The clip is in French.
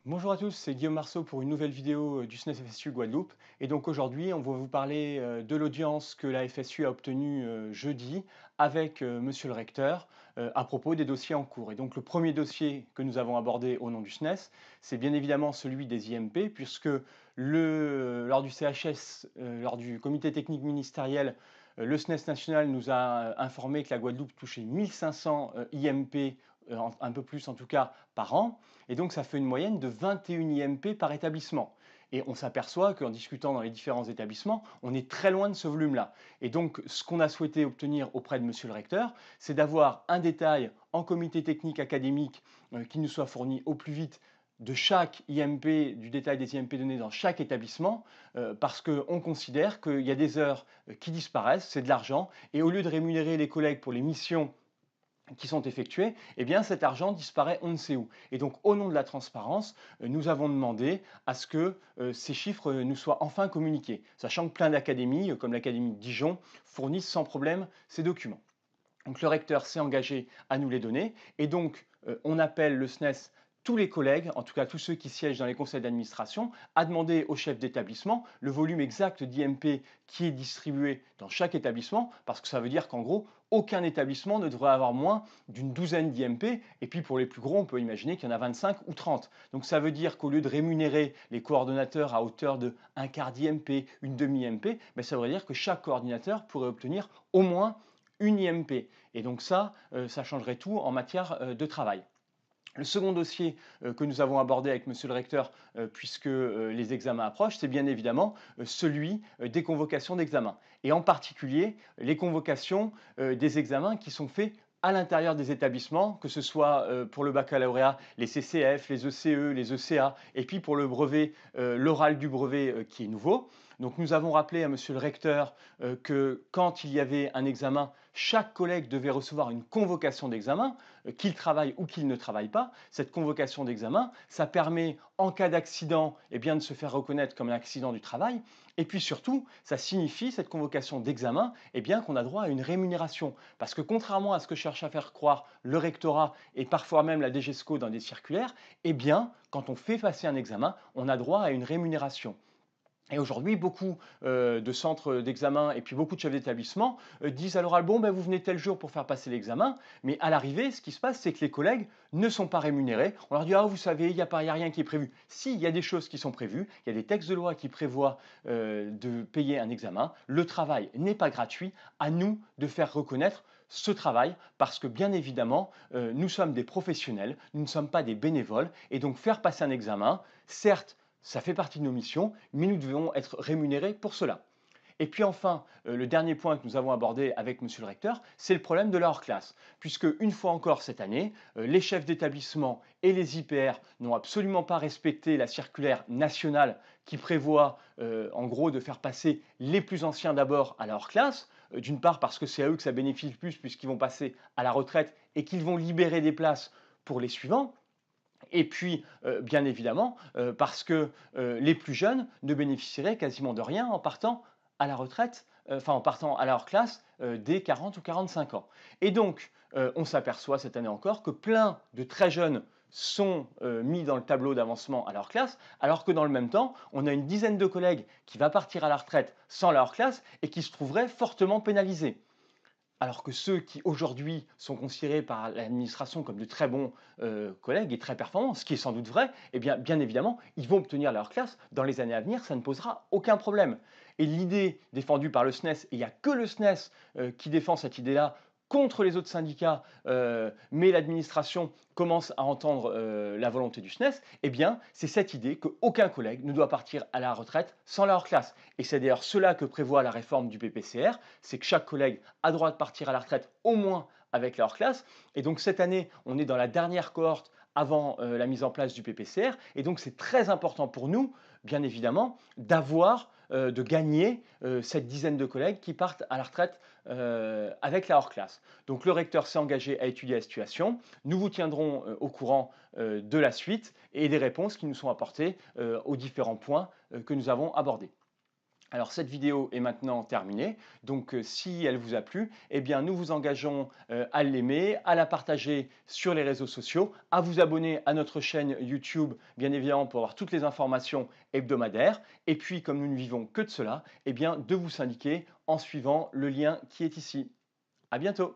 Bonjour à tous, c'est Guillaume Marceau pour une nouvelle vidéo du SNES FSU Guadeloupe. Et donc aujourd'hui, on va vous parler de l'audience que la FSU a obtenue jeudi avec monsieur le recteur à propos des dossiers en cours. Et donc le premier dossier que nous avons abordé au nom du SNES, c'est bien évidemment celui des IMP, puisque lors du CHS, lors du comité technique ministériel, le SNES national nous a informé que la Guadeloupe touchait 1500 IMP, un peu plus en tout cas, par an. Et donc, ça fait une moyenne de 21 IMP par établissement. Et on s'aperçoit qu'en discutant dans les différents établissements, on est très loin de ce volume-là. Et donc, ce qu'on a souhaité obtenir auprès de monsieur le recteur, c'est d'avoir un détail en comité technique académique qui nous soit fourni au plus vite de chaque IMP, du détail des IMP donnés dans chaque établissement, parce qu'on considère qu'il y a des heures qui disparaissent, c'est de l'argent, et au lieu de rémunérer les collègues pour les missions qui sont effectués, eh bien cet argent disparaît on ne sait où. Et donc au nom de la transparence, nous avons demandé à ce que ces chiffres nous soient enfin communiqués, sachant que plein d'académies, comme l'académie de Dijon, fournissent sans problème ces documents. Donc le recteur s'est engagé à nous les donner et donc on appelle le SNES tous les collègues, en tout cas tous ceux qui siègent dans les conseils d'administration, à demander au chef d'établissement le volume exact d'IMP qui est distribué dans chaque établissement, parce que ça veut dire qu'en gros, aucun établissement ne devrait avoir moins d'une douzaine d'IMP, et puis pour les plus gros, on peut imaginer qu'il y en a 25 ou 30. Donc ça veut dire qu'au lieu de rémunérer les coordonnateurs à hauteur de un quart d'IMP, une demi-IMP, ben ça veut dire que chaque coordinateur pourrait obtenir au moins une IMP. Et donc ça, ça changerait tout en matière de travail. Le second dossier que nous avons abordé avec monsieur le recteur, puisque les examens approchent, c'est bien évidemment celui des convocations d'examen. Et en particulier, les convocations des examens qui sont faits à l'intérieur des établissements, que ce soit pour le baccalauréat, les CCF, les ECE, les ECA, et puis pour le brevet, l'oral du brevet qui est nouveau. Donc nous avons rappelé à monsieur le recteur que quand il y avait un examen, chaque collègue devait recevoir une convocation d'examen, qu'il travaille ou qu'il ne travaille pas. Cette convocation d'examen, ça permet, en cas d'accident, eh bien, de se faire reconnaître comme un accident du travail. Et puis surtout, ça signifie, cette convocation d'examen, eh bien, qu'on a droit à une rémunération. Parce que contrairement à ce que cherche à faire croire le rectorat et parfois même la DGESCO dans des circulaires, eh bien, quand on fait passer un examen, on a droit à une rémunération. Et aujourd'hui, beaucoup de centres d'examen et puis beaucoup de chefs d'établissement disent à l'oral, bon, ben, vous venez tel jour pour faire passer l'examen, mais à l'arrivée, ce qui se passe, c'est que les collègues ne sont pas rémunérés. On leur dit, ah, vous savez, il n'y a, pas, y a rien qui est prévu. Si, il y a des choses qui sont prévues, il y a des textes de loi qui prévoient de payer un examen. Le travail n'est pas gratuit. À nous de faire reconnaître ce travail, parce que bien évidemment, nous sommes des professionnels, nous ne sommes pas des bénévoles, et donc faire passer un examen, certes, ça fait partie de nos missions, mais nous devons être rémunérés pour cela. Et puis enfin, le dernier point que nous avons abordé avec monsieur le recteur, c'est le problème de la hors-classe. Puisque, une fois encore cette année, les chefs d'établissement et les IPR n'ont absolument pas respecté la circulaire nationale qui prévoit, en gros, de faire passer les plus anciens d'abord à la hors-classe. D'une part parce que c'est à eux que ça bénéficie le plus puisqu'ils vont passer à la retraite et qu'ils vont libérer des places pour les suivants. Et puis, bien évidemment, parce que les plus jeunes ne bénéficieraient quasiment de rien en partant à la retraite, enfin en partant à leur classe dès 40 ou 45 ans. Et donc, on s'aperçoit cette année encore que plein de très jeunes sont mis dans le tableau d'avancement à leur classe, alors que dans le même temps, on a une dizaine de collègues qui va partir à la retraite sans leur classe et qui se trouveraient fortement pénalisés. Alors que ceux qui aujourd'hui sont considérés par l'administration comme de très bons collègues et très performants, ce qui est sans doute vrai, eh bien, bien évidemment, ils vont obtenir leur classe dans les années à venir, ça ne posera aucun problème. Et l'idée défendue par le SNES, et il n'y a que le SNES qui défend cette idée-là contre les autres syndicats, mais l'administration commence à entendre la volonté du SNES, eh bien, c'est cette idée qu'aucun collègue ne doit partir à la retraite sans leur classe. Et c'est d'ailleurs cela que prévoit la réforme du PPCR, c'est que chaque collègue a droit de partir à la retraite au moins avec leur classe. Et donc cette année, on est dans la dernière cohorte avant la mise en place du PPCR. Et donc c'est très important pour nous, bien évidemment, de gagner cette dizaine de collègues qui partent à la retraite avec la hors-classe. Donc le recteur s'est engagé à étudier la situation. Nous vous tiendrons au courant de la suite et des réponses qui nous sont apportées aux différents points que nous avons abordés. Alors cette vidéo est maintenant terminée, donc si elle vous a plu, eh bien nous vous engageons à l'aimer, à la partager sur les réseaux sociaux, à vous abonner à notre chaîne YouTube, bien évidemment pour avoir toutes les informations hebdomadaires, et puis comme nous ne vivons que de cela, eh bien de vous syndiquer en suivant le lien qui est ici. À bientôt.